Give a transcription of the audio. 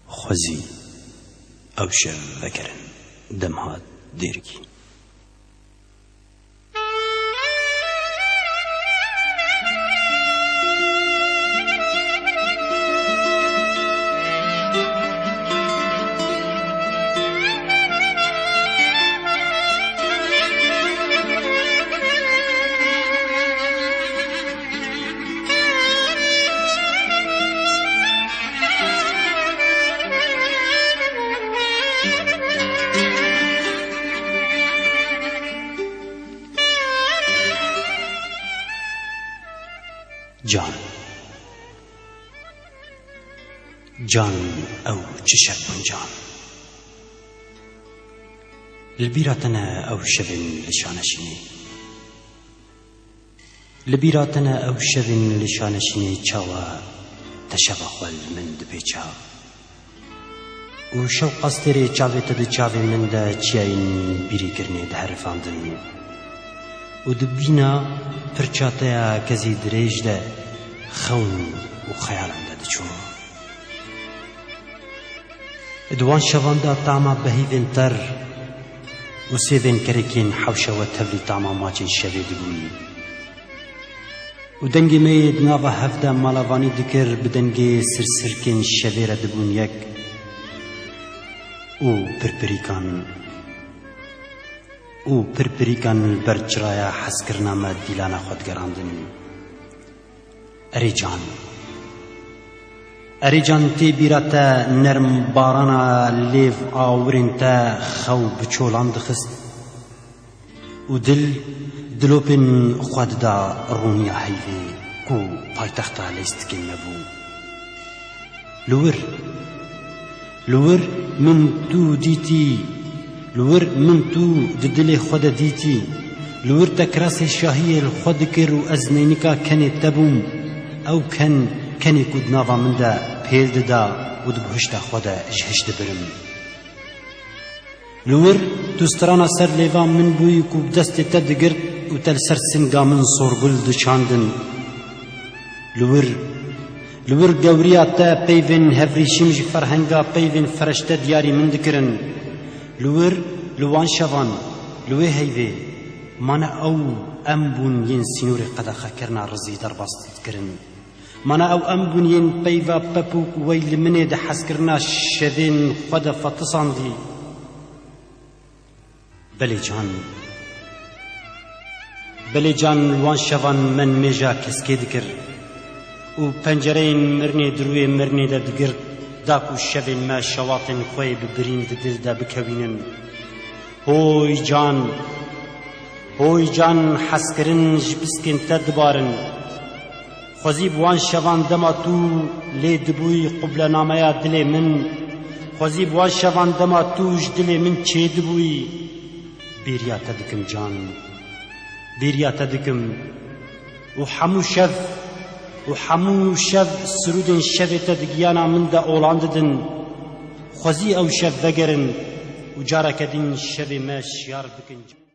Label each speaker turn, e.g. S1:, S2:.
S1: خوزی او شب وکرن دمهات دیرگی جان او چشب جان لبيراتنا او شبن لشانشيني لبيراتنا او شبن لشانشيني چاوا تشبخل من دبيچا و شو قستري چاويت د چاوي من دا چياين بيري کرني د حرفاندن و دبينا پرچاتيا كزي دريج ده خون و خيالان ده چون دوان شواندا طعما بهيفن تر و سيفن كريكين حوشا و تبلي طعما ماچن شوي دبون و دنگي ميد ناوا هفدا مالاواني دكر بدنگي سرسركين شوي را دبون يك او پرپریکان برچرایا حسکرنا ما دیلانا خود گراندن اری جان تی بیراتا نرم بارانا لیف آورین تا خو بچولان دخست و دلوپن خود دا رونیا حیوی کو پایتختا لیستکن نبو لور من تو دیتی لور من تو ددل خود دیتی لور تکراس شاهی الخود کر و از نینکا کنی تبوم او کنی کود ناوا من دا پیل دا و دبهشتا خود جهشت برم لور تو سترانا سر لیوان من بوی کو دست تدگرد و تل سر سنگا من صورگل دچاندن لور گوریا تا پیوین هفریشیم جی فرهنگا پیوین فرشته دیاری من دکرن لوان شوان لوی هیوی مانا او امبون ین سینور قدخه کرنا رزی در باست کرن مانا او امبون ین پیوا پپوک ویل منی ده حس کرنا شوین خود فتصان دی بلی جان لوان شوان من میجا کسکی دکر و پنجرین مرنی دروی مرنی ده دگرد داکو شوین ما شواطن خوی ببرین دل ده بکوینن هوی جان حسکرن جبسکن تدبارن خوزیب وان شوان دما تو لی دبوی قبل نامیا دل من خوزیب وان شوان دما توش دل من چه دبوی بیریا تدکم جان بیریا تدکم و حمو شف سرودن شف تدگیانا من دا اولانددن خوزی او شف وگرن و جارا کدین شف ما شیار بکن